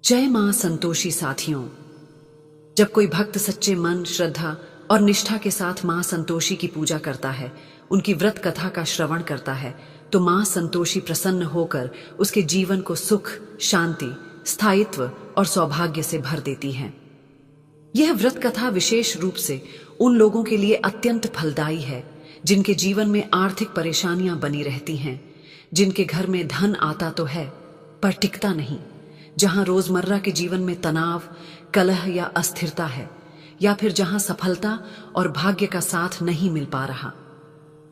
जय मां संतोषी साथियों। जब कोई भक्त सच्चे मन, श्रद्धा और निष्ठा के साथ मां संतोषी की पूजा करता है, उनकी व्रत कथा का श्रवण करता है, तो मां संतोषी प्रसन्न होकर उसके जीवन को सुख, शांति, स्थायित्व और सौभाग्य से भर देती हैं। यह व्रत कथा विशेष रूप से उन लोगों के लिए अत्यंत फलदायी है जिनके जीवन में आर्थिक परेशानियां बनी रहती हैं, जिनके घर में धन आता तो है पर टिकता नहीं, जहां रोजमर्रा के जीवन में तनाव, कलह या अस्थिरता है, या फिर जहां सफलता और भाग्य का साथ नहीं मिल पा रहा।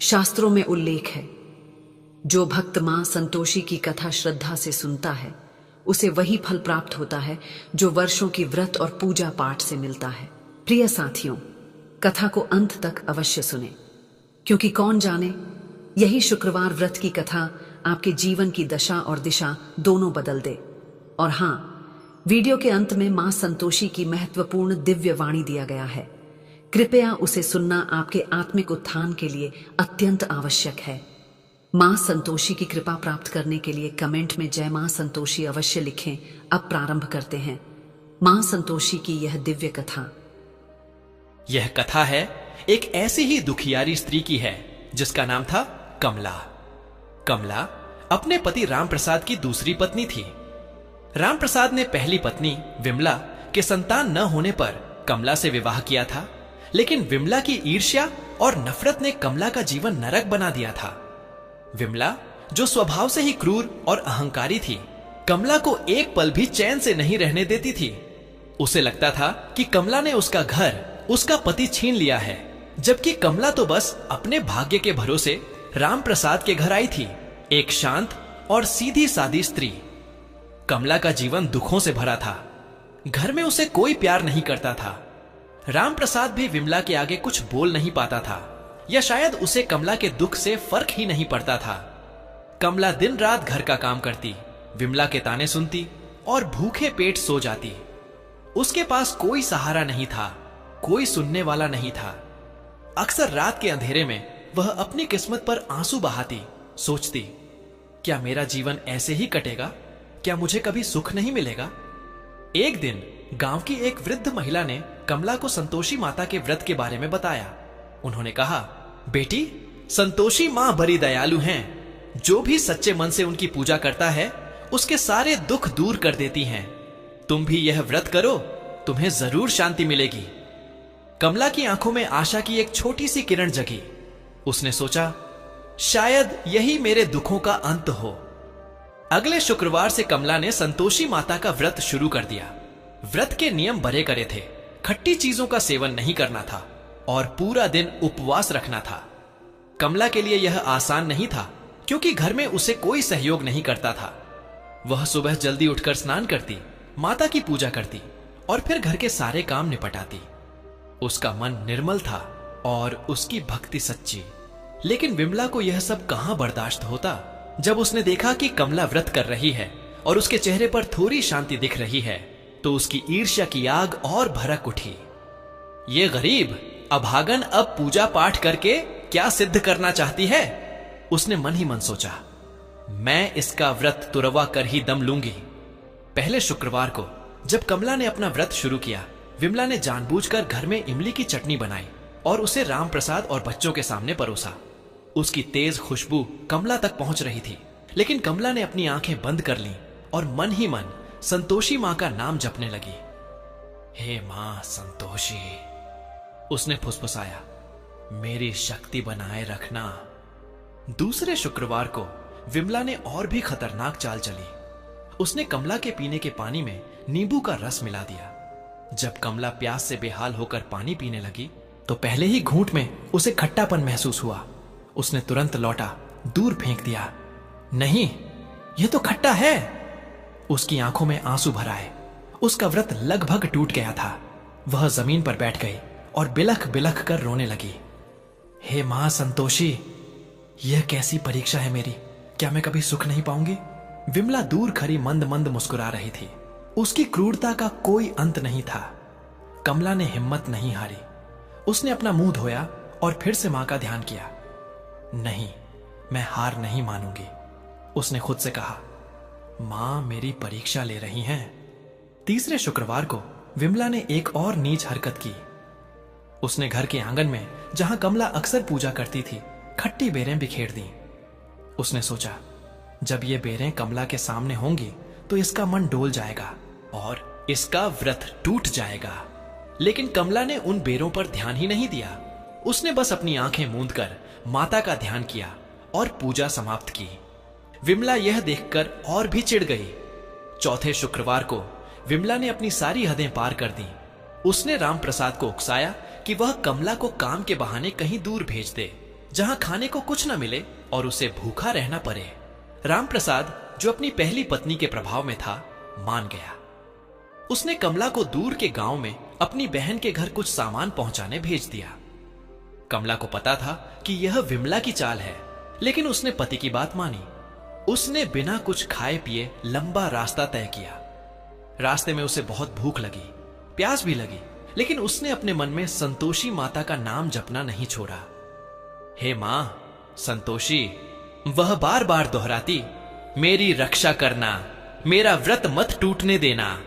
शास्त्रों में उल्लेख है, जो भक्त मां संतोषी की कथा श्रद्धा से सुनता है, उसे वही फल प्राप्त होता है जो वर्षों की व्रत और पूजा पाठ से मिलता है। प्रिय साथियों, कथा को अंत तक अवश्य सुने, क्योंकि कौन जाने यही शुक्रवार व्रत की कथा आपके जीवन की दशा और दिशा दोनों बदल दे। और हाँ, वीडियो के अंत में मां संतोषी की महत्वपूर्ण दिव्य वाणी दिया गया है। कृपया उसे सुनना आपके आत्मिक उत्थान के लिए अत्यंत आवश्यक है। मां संतोषी की कृपा प्राप्त करने के लिए कमेंट में जय मां संतोषी अवश्य लिखें। अब प्रारंभ करते हैं मां संतोषी की यह दिव्य कथा। यह कथा है एक ऐसी ही दुखियारी स्त्री की है जिसका नाम था कमला। कमला अपने पति रामप्रसाद की दूसरी पत्नी थी। रामप्रसाद ने पहली पत्नी विमला के संतान न होने पर कमला से विवाह किया था, लेकिन विमला की ईर्ष्या और नफरत ने कमला का जीवन नरक बना दिया था। विमला, जो स्वभाव से ही क्रूर और अहंकारी थी, कमला को एक पल भी चैन से नहीं रहने देती थी। उसे लगता था कि कमला ने उसका घर, उसका पति छीन लिया है, जबकि कमला तो बस अपने भाग्य के भरोसे रामप्रसाद के घर आई थी, एक शांत और सीधी सादी स्त्री। कमला का जीवन दुखों से भरा था। घर में उसे कोई प्यार नहीं करता था। रामप्रसाद भी विमला के आगे कुछ बोल नहीं पाता था, या शायद उसे कमला के दुख से फर्क ही नहीं पड़ता था। कमला दिन रात घर का काम करती, विमला के ताने सुनती और भूखे पेट सो जाती। उसके पास कोई सहारा नहीं था, कोई सुनने वाला नहीं था। अक्सर रात के अंधेरे में वह अपनी किस्मत पर आंसू बहाती, सोचती, क्या मेरा जीवन ऐसे ही कटेगा? क्या मुझे कभी सुख नहीं मिलेगा? एक दिन गांव की एक वृद्ध महिला ने कमला को संतोषी माता के व्रत के बारे में बताया। उन्होंने कहा, बेटी, संतोषी मां बड़ी दयालु हैं। जो भी सच्चे मन से उनकी पूजा करता है, उसके सारे दुख दूर कर देती हैं। तुम भी यह व्रत करो, तुम्हें जरूर शांति मिलेगी। कमला की आंखों में आशा की एक छोटी सी किरण जगी। उसने सोचा, शायद यही मेरे दुखों का अंत हो। अगले शुक्रवार से कमला ने संतोषी माता का व्रत शुरू कर दिया। व्रत के नियम बड़े करे थे। खट्टी चीजों का सेवन नहीं करना था और पूरा दिन उपवास रखना था। कमला के लिए यह आसान नहीं था, क्योंकि घर में उसे कोई सहयोग नहीं करता था। वह सुबह जल्दी उठकर स्नान करती, माता की पूजा करती और फिर घर के सारे काम निपटाती। उसका मन निर्मल था और उसकी भक्ति सच्ची। लेकिन विमला को यह सब कहां बर्दाश्त होता। जब उसने देखा कि कमला व्रत कर रही है और उसके चेहरे पर थोड़ी शांति दिख रही है, तो उसकी ईर्ष्या की आग और भड़क उठी। ये गरीब अभागन अब पूजा पाठ करके क्या सिद्ध करना चाहती है? उसने मन ही मन सोचा, मैं इसका व्रत तुरवा कर ही दम लूंगी। पहले शुक्रवार को जब कमला ने अपना व्रत शुरू किया, विमला ने जानबूझकर घर में इमली की चटनी बनाई और उसे रामप्रसाद और बच्चों के सामने परोसा। उसकी तेज खुशबू कमला तक पहुंच रही थी, लेकिन कमला ने अपनी आंखें बंद कर लीं और मन ही मन संतोषी मां का नाम जपने लगी। हे मां संतोषी, उसने फुसफुसाया, मेरी शक्ति बनाए रखना। दूसरे शुक्रवार को विमला ने और भी खतरनाक चाल चली। उसने कमला के पीने के पानी में नींबू का रस मिला दिया। जब कमला प्यास से बेहाल होकर पानी पीने लगी, तो पहले ही घूंट में उसे खट्टापन महसूस हुआ। उसने तुरंत लौटा, दूर फेंक दिया। नहीं, यह तो खट्टा है। उसकी आंखों में आंसू भर आए। उसका व्रत लगभग टूट गया था। वह जमीन पर बैठ गई और बिलख बिलख कर रोने लगी। हे मां संतोषी, यह कैसी परीक्षा है मेरी? क्या मैं कभी सुख नहीं पाऊंगी? विमला दूर खड़ी मंद मंद मुस्कुरा रही थी। उसकी क्रूरता का कोई अंत नहीं था। कमला ने हिम्मत नहीं हारी। उसने अपना मुंह धोया और फिर से मां का ध्यान किया। नहीं, मैं हार नहीं मानूंगी, उसने खुद से कहा। मां मेरी परीक्षा ले रही हैं। तीसरे शुक्रवार को विमला ने एक और नीच हरकत की। उसने घर के आंगन में, जहां कमला अक्सर पूजा करती थी, खट्टी बेरें बिखेर दी। उसने सोचा, जब ये बेरें कमला के सामने होंगी तो इसका मन डोल जाएगा और इसका व्रत टूट जाएगा। लेकिन कमला ने उन बेरों पर ध्यान ही नहीं दिया। उसने बस अपनी आंखें मूंदकर माता का ध्यान किया और पूजा समाप्त की। विमला यह देखकर और भी चिढ़ गई। चौथे शुक्रवार को विमला ने अपनी सारी हदें पार कर दी। उसने राम प्रसाद को उकसाया कि वह कमला को काम के बहाने कहीं दूर भेज दे, जहां खाने को कुछ न मिले और उसे भूखा रहना पड़े। राम प्रसाद, जो अपनी पहली पत्नी के प्रभाव में था, मान गया। उसने कमला को दूर के गांव में अपनी बहन के घर कुछ सामान पहुंचाने भेज दिया। कमला को पता था कि यह विमला की चाल है, लेकिन उसने पति की बात मानी। उसने बिना कुछ खाए पिए लंबा रास्ता तय किया। रास्ते में उसे बहुत भूख लगी, प्यास भी लगी, लेकिन उसने अपने मन में संतोषी माता का नाम जपना नहीं छोड़ा। हे मां संतोषी, वह बार बार दोहराती, मेरी रक्षा करना, मेरा व्रत मत टूटने देना।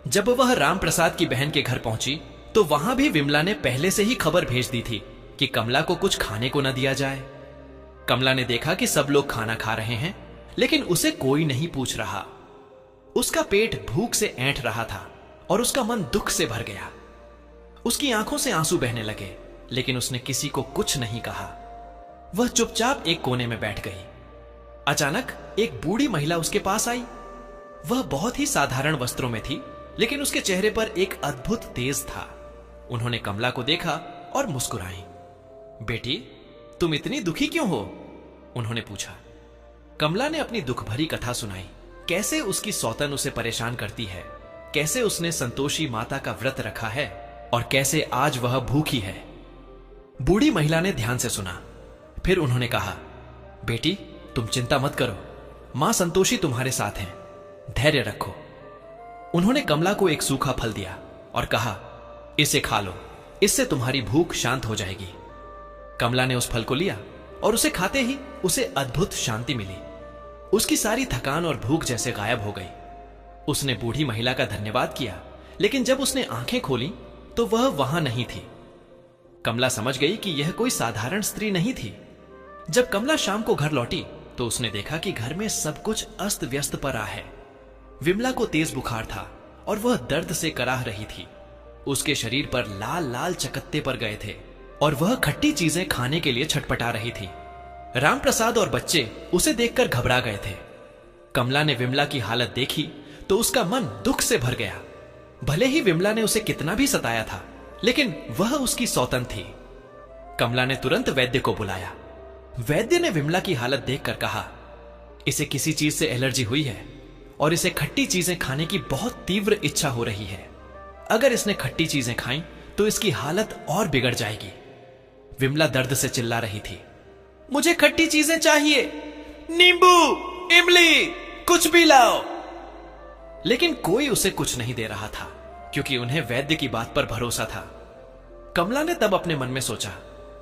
जब वह राम प्रसाद की बहन के घर पहुंची तो वहां भी विमला ने पहले से ही खबर भेज दी थी कि कमला को कुछ खाने को न दिया जाए। कमला ने देखा कि सब लोग खाना खा रहे हैं, लेकिन उसे कोई नहीं पूछ रहा। उसका पेट भूख से ऐंठ रहा था और उसका मन दुख से भर गया। उसकी आंखों से आंसू बहने लगे, लेकिन उसने किसी को कुछ नहीं कहा। वह चुपचाप एक कोने में बैठ गई। अचानक एक बूढ़ी महिला उसके पास आई। वह बहुत ही साधारण वस्त्रों में थी, लेकिन उसके चेहरे पर एक अद्भुत तेज था। उन्होंने कमला को देखा और मुस्कुराई। बेटी, तुम इतनी दुखी क्यों हो? उन्होंने पूछा। कमला ने अपनी दुख भरी कथा सुनाई, कैसे उसकी सौतन उसे परेशान करती है, कैसे उसने संतोषी माता का व्रत रखा है और कैसे आज वह भूखी है। बूढ़ी महिला ने ध्यान से सुना। फिर उन्होंने कहा, बेटी तुम चिंता मत करो, मां संतोषी तुम्हारे साथ हैं, धैर्य रखो। उन्होंने कमला को एक सूखा फल दिया और कहा, इसे खा लो, इससे तुम्हारी भूख शांत हो जाएगी। कमला ने उस फल को लिया और उसे खाते ही उसे अद्भुत शांति मिली। उसकी सारी थकान और भूख जैसे गायब हो गई। उसने बूढ़ी महिला का धन्यवाद किया, लेकिन जब उसने आंखें खोली तो वह वहां नहीं थी। कमला समझ गई कि यह कोई साधारण स्त्री नहीं थी। जब कमला शाम को घर लौटी तो उसने देखा कि घर में सब कुछ अस्त व्यस्त पड़ा है। विमला को तेज बुखार था और वह दर्द से कराह रही थी। उसके शरीर पर लाल लाल चकत्ते पड़ गए थे और वह खट्टी चीजें खाने के लिए छटपटा रही थी। राम प्रसाद और बच्चे उसे देखकर घबरा गए थे। कमला ने विमला की हालत देखी तो उसका मन दुख से भर गया। भले ही विमला ने उसे कितना भी सताया था, लेकिन वह उसकी सौतन थी। कमला ने तुरंत वैद्य को बुलाया। वैद्य ने विमला की हालत देखकर कहा, इसे किसी चीज से एलर्जी हुई है और इसे खट्टी चीजें खाने की बहुत तीव्र इच्छा हो रही है। अगर इसने खट्टी चीजें खाई तो इसकी हालत और बिगड़ जाएगी। विमला दर्द से चिल्ला रही थी, मुझे खट्टी चीजें चाहिए, नींबू, इमली, कुछ भी लाओ। लेकिन कोई उसे कुछ नहीं दे रहा था, क्योंकि उन्हें वैद्य की बात पर भरोसा था। कमला ने तब अपने मन में सोचा,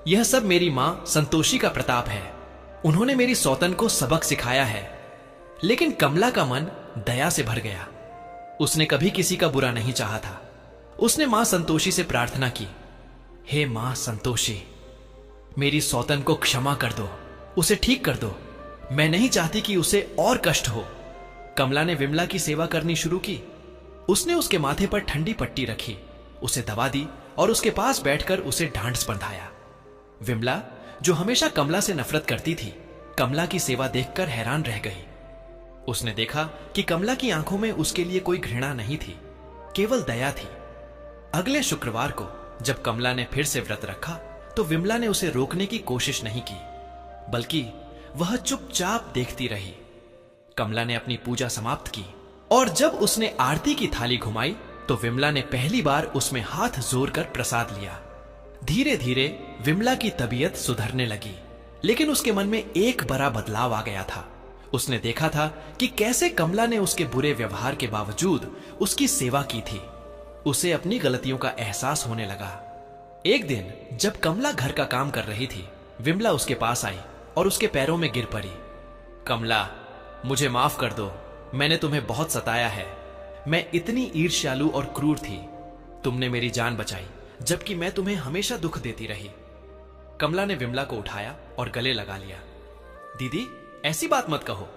यह सब मेरी मां संतोषी का प्रताप है। उन्होंने मेरी सौतन को सबक सिखाया है। लेकिन कमला का मन दया से भर गया। उसने कभी किसी का बुरा नहीं चाहा था। उसने मां संतोषी से प्रार्थना की, हे मां संतोषी, मेरी सौतन को क्षमा कर दो, उसे ठीक कर दो। मैं नहीं चाहती कि उसे और कष्ट हो। कमला ने विमला की सेवा करनी शुरू की। उसने उसके माथे पर ठंडी पट्टी रखी, उसे दवा दी और उसके पास बैठकर उसे ढांढस बंधाया। विमला, जो हमेशा कमला से नफरत करती थी, कमला की सेवा देखकर हैरान रह गई। उसने देखा कि कमला की आंखों में उसके लिए कोई घृणा नहीं थी, केवल दया थी। अगले शुक्रवार को जब कमला ने फिर से व्रत रखा तो विमला ने उसे रोकने की कोशिश नहीं की, बल्कि वह चुपचाप देखती रही। कमला ने अपनी पूजा समाप्त की और जब उसने आरती की थाली घुमाई तो विमला ने पहली बार उसमें हाथ जोड़कर प्रसाद लिया। धीरे धीरे विमला की तबीयत सुधरने लगी, लेकिन उसके मन में एक बड़ा बदलाव आ गया था। उसने देखा था कि कैसे कमला ने उसके बुरे व्यवहार के बावजूद उसकी सेवा की थी। उसे अपनी गलतियों का एहसास होने लगा। एक दिन जब कमला घर का काम कर रही थी, विमला उसके पास आई और उसके पैरों में गिर पड़ी। कमला, मुझे माफ कर दो, मैंने तुम्हें बहुत सताया है। मैं इतनी ईर्ष्यालु और क्रूर थी। तुमने मेरी जान बचाई, जबकि मैं तुम्हें हमेशा दुख देती रही। कमला ने विमला को उठाया और गले लगा लिया। दीदी, ऐसी बात मत कहो।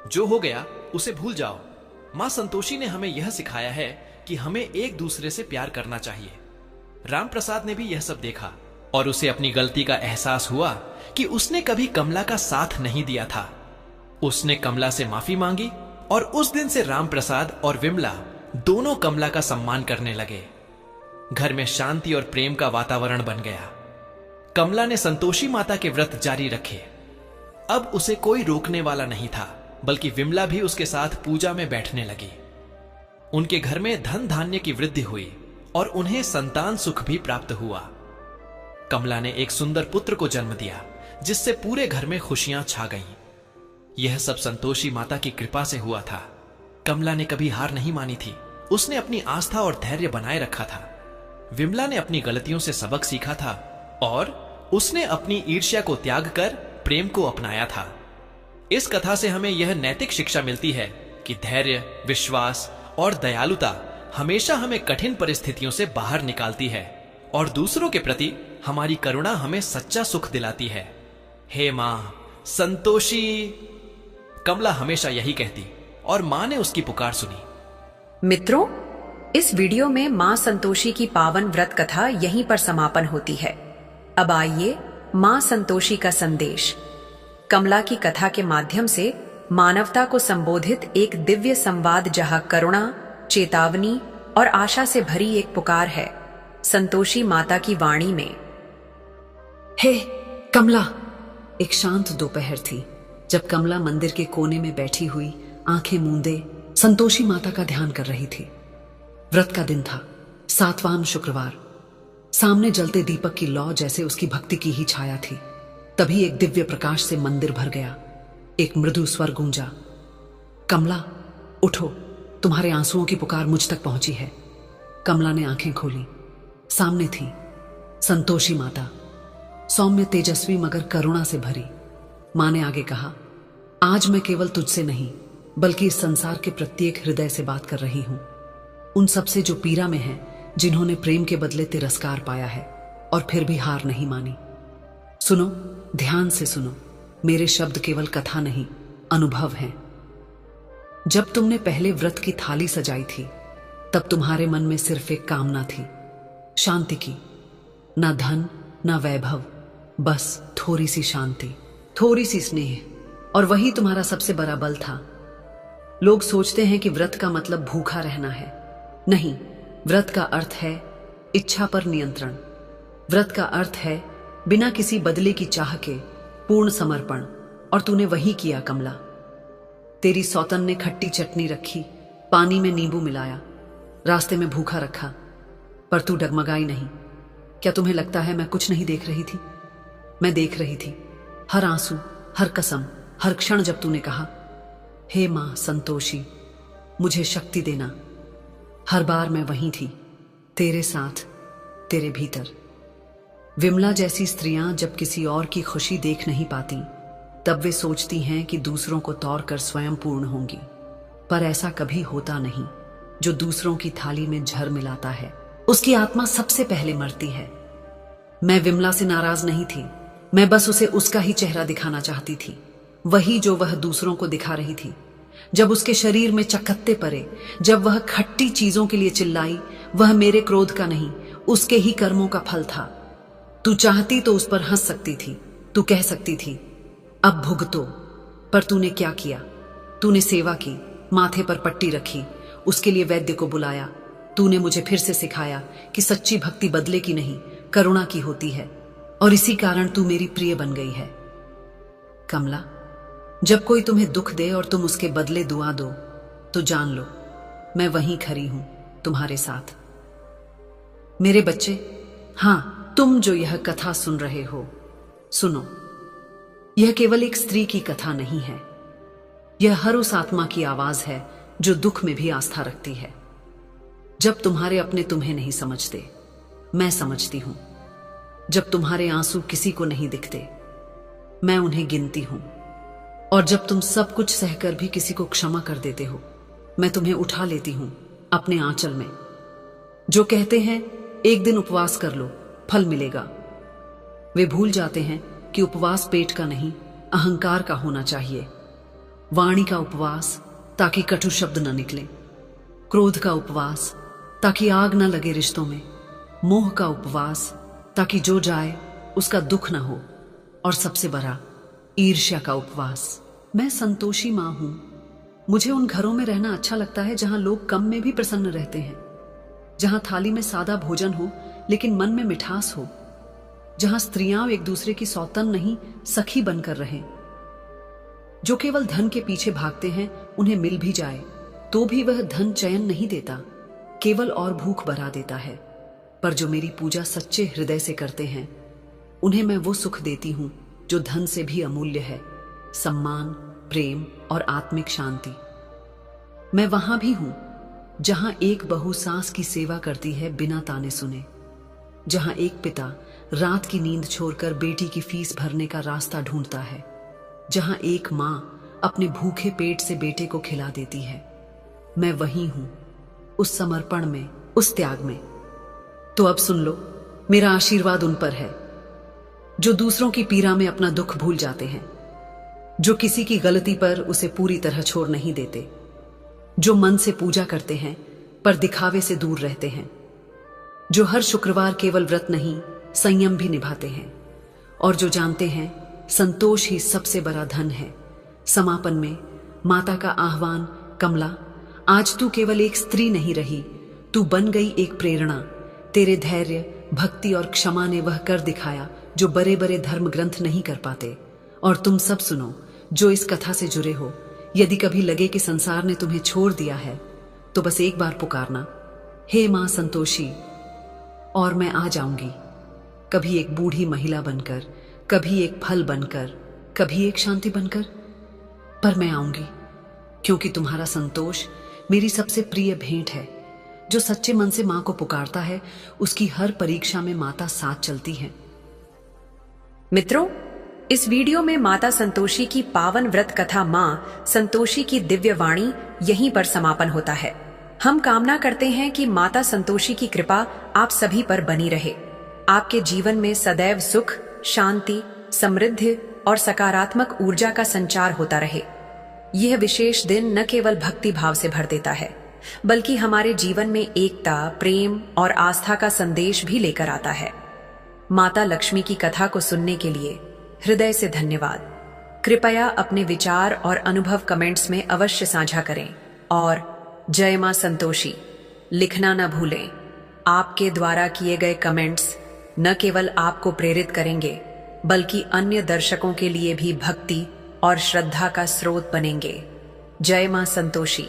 जो हो गया उसे भूल जाओ। मां संतोषी ने हमें यह सिखाया है कि हमें एक दूसरे से प्यार करना चाहिए। राम प्रसाद ने भी यह सब देखा और उसे अपनी गलती का एहसास हुआ कि उसने कभी कमला का साथ नहीं दिया था। उसने कमला से माफी मांगी और उस दिन से राम प्रसाद और विमला दोनों कमला का सम्मान करने लगे। घर में शांति और प्रेम का वातावरण बन गया। कमला ने संतोषी माता के व्रत जारी रखे। अब उसे कोई रोकने वाला नहीं था, बल्कि विमला भी उसके साथ पूजा में बैठने लगी। उनके घर में धन धान्य की वृद्धि हुई और उन्हें संतान सुख भी प्राप्त हुआ। कमला ने एक सुंदर पुत्र को जन्म दिया, जिससे पूरे घर में खुशियां छा गईं। यह सब संतोषी माता की कृपा से हुआ था। कमला ने कभी हार नहीं मानी थी। उसने अपनी आस्था और धैर्य बनाए रखा था। विमला ने अपनी गलतियों से सबक सीखा था और उसने अपनी ईर्ष्या को त्याग कर प्रेम को अपनाया था। इस कथा से हमें यह नैतिक शिक्षा मिलती है कि धैर्य, विश्वास और दयालुता हमेशा हमें कठिन परिस्थितियों से बाहर निकालती है और दूसरों के प्रति हमारी करुणा हमें सच्चा सुख दिलाती है। हे मां संतोषी, कमला हमेशा यही कहती और मां ने उसकी पुकार सुनी। मित्रों, इस वीडियो में मां संतोषी की पावन व्रत कथा यहीं पर समापन होती है। अब आइए मां संतोषी का संदेश। कमला की कथा के माध्यम से मानवता को संबोधित एक दिव्य संवाद, जहां करुणा, चेतावनी और आशा से भरी एक पुकार है। संतोषी माता की वाणी में। हे कमला। एक शांत दोपहर थी जब कमला मंदिर के कोने में बैठी हुई आंखें मूंदे संतोषी माता का ध्यान कर रही थी। व्रत का दिन था, 7वां शुक्रवार। सामने जलते दीपक की लौ जैसे उसकी भक्ति की ही छाया थी। तभी एक दिव्य प्रकाश से मंदिर भर गया। एक मृदु स्वर गूंजा, कमला उठो, तुम्हारे आंसुओं की पुकार मुझ तक पहुंची है। कमला ने आंखें खोली। सामने थी संतोषी माता, सौम्य, तेजस्वी मगर करुणा से भरी। मां ने आगे कहा, आज मैं केवल तुझसे नहीं बल्कि इस संसार के प्रत्येक हृदय से बात कर रही हूं। उन सबसे जो पीड़ा में हैं, जिन्होंने प्रेम के बदले तिरस्कार पाया है और फिर भी हार नहीं मानी। सुनो, ध्यान से सुनो। मेरे शब्द केवल कथा नहीं, अनुभव हैं। जब तुमने पहले व्रत की थाली सजाई थी, तब तुम्हारे मन में सिर्फ एक कामना थी, शांति की। ना धन, ना वैभव, बस थोड़ी सी शांति, थोड़ी सी स्नेह, और वही तुम्हारा सबसे बड़ा बल था। लोग सोचते हैं कि व्रत का मतलब भूखा रहना है। नहीं, व्रत का अर्थ है इच्छा पर नियंत्रण। व्रत का अर्थ है बिना किसी बदले की चाह के पूर्ण समर्पण। और तूने वही किया कमला। तेरी सौतन ने खट्टी चटनी रखी, पानी में नींबू मिलाया, रास्ते में भूखा रखा, पर तू डगमगाई नहीं। क्या तुम्हें लगता है मैं कुछ नहीं देख रही थी? मैं देख रही थी हर आंसू, हर कसम, हर क्षण। जब तूने कहा, हे मां संतोषी, मुझे शक्ति देना, हर बार मैं वहीं थी, तेरे साथ, तेरे भीतर। विमला जैसी स्त्रियां जब किसी और की खुशी देख नहीं पाती, तब वे सोचती हैं कि दूसरों को तौर कर स्वयं पूर्ण होंगी। पर ऐसा कभी होता नहीं। जो दूसरों की थाली में झर मिलाता है, उसकी आत्मा सबसे पहले मरती है। मैं विमला से नाराज नहीं थी, मैं बस उसे उसका ही चेहरा दिखाना चाहती थी, वही जो वह दूसरों को दिखा रही थी। जब उसके शरीर में चकत्ते पड़े, जब वह खट्टी चीजों के लिए चिल्लाई, वह मेरे क्रोध का नहीं, उसके ही कर्मों का फल था। तू चाहती तो उस पर हंस सकती थी, तू कह सकती थी अब भुगतो, पर तूने क्या किया? तूने सेवा की, माथे पर पट्टी रखी, उसके लिए वैद्य को बुलाया। तूने मुझे फिर से सिखाया कि सच्ची भक्ति बदले की नहीं, करुणा की होती है, और इसी कारण तू मेरी प्रिय बन गई है। कमला, जब कोई तुम्हें दुख दे और तुम उसके बदले दुआ दो, तो जान लो मैं वहीं खड़ी हूं तुम्हारे साथ। मेरे बच्चे, हां, तुम जो यह कथा सुन रहे हो, सुनो। यह केवल एक स्त्री की कथा नहीं है, यह हर उस आत्मा की आवाज है जो दुख में भी आस्था रखती है। जब तुम्हारे अपने तुम्हें नहीं समझते, मैं समझती हूं। जब तुम्हारे आंसू किसी को नहीं दिखते, मैं उन्हें गिनती हूं। और जब तुम सब कुछ सहकर भी किसी को क्षमा कर देते हो, मैं तुम्हें उठा लेती हूं अपने आंचल में, जो कहते हैं एक दिन उपवास कर लो, फल मिलेगा। वे भूल जाते हैं कि उपवास पेट का नहीं, अहंकार का होना चाहिए। वाणी का उपवास ताकि कटु शब्द न निकले, क्रोध का उपवास ताकि आग न लगे रिश्तों में, मोह का उपवास ताकि जो जाए उसका दुख न हो, और सबसे बड़ा ईर्ष्या का उपवास। मैं संतोषी मां हूं। मुझे उन घरों में रहना अच्छा लगता है जहां लोग कम में भी प्रसन्न रहते हैं, जहां थाली में सादा भोजन हो लेकिन मन में मिठास हो, जहां स्त्रियां एक दूसरे की सौतन नहीं सखी बनकर रहें। जो केवल धन के पीछे भागते हैं, उन्हें मिल भी जाए तो भी वह धन चयन नहीं देता, केवल और भूख बढ़ा देता है। पर जो मेरी पूजा सच्चे हृदय से करते हैं, उन्हें मैं वो सुख देती हूं जो धन से भी अमूल्य है, सम्मान, प्रेम और आत्मिक शांति। मैं वहां भी हूं जहां एक बहू सास की सेवा करती है बिना ताने सुने, जहां एक पिता रात की नींद छोड़कर बेटी की फीस भरने का रास्ता ढूंढता है, जहां एक मां अपने भूखे पेट से बेटे को खिला देती है। मैं वही हूं, उस समर्पण में, उस त्याग में। तो अब सुन लो, मेरा आशीर्वाद उन पर है जो दूसरों की पीड़ा में अपना दुख भूल जाते हैं, जो किसी की गलती पर उसे पूरी तरह छोड़ नहीं देते, जो मन से पूजा करते हैं पर दिखावे से दूर रहते हैं, जो हर शुक्रवार केवल व्रत नहीं संयम भी निभाते हैं, और जो जानते हैं संतोष ही सबसे बड़ा धन है। समापन में माता का आह्वान, कमला, आज तू केवल एक स्त्री नहीं रही, तू बन गई एक प्रेरणा। तेरे धैर्य, भक्ति और क्षमा ने वह कर दिखाया जो बड़े बड़े धर्म ग्रंथ नहीं कर पाते। और तुम सब सुनो जो इस कथा से जुड़े हो, यदि कभी लगे कि संसार ने तुम्हें छोड़ दिया है, तो बस एक बार पुकारना, हे मां संतोषी, और मैं आ जाऊंगी। कभी एक बूढ़ी महिला बनकर, कभी एक फल बनकर, कभी एक शांति बनकर, पर मैं आऊंगी, क्योंकि तुम्हारा संतोष मेरी सबसे प्रिय भेंट है। जो सच्चे मन से मां को पुकारता है, उसकी हर परीक्षा में माता साथ चलती है। मित्रों, इस वीडियो में माता संतोषी की पावन व्रत कथा मां संतोषी की दिव्य वाणी यहीं पर समापन होता है। हम कामना करते हैं कि माता संतोषी की कृपा आप सभी पर बनी रहे, आपके जीवन में सदैव सुख, शांति, समृद्धि और सकारात्मक ऊर्जा का संचार होता रहे। यह विशेष दिन न केवल भक्ति भाव से भर देता है, बल्कि हमारे जीवन में एकता, प्रेम और आस्था का संदेश भी लेकर आता है। माता लक्ष्मी की कथा को सुनने के लिए हृदय से धन्यवाद। कृपया अपने विचार और अनुभव कमेंट्स में अवश्य साझा करें, और जय मां संतोषी लिखना न भूलें। आपके द्वारा किए गए कमेंट्स न केवल आपको प्रेरित करेंगे, बल्कि अन्य दर्शकों के लिए भी भक्ति और श्रद्धा का स्रोत बनेंगे। जय मां संतोषी।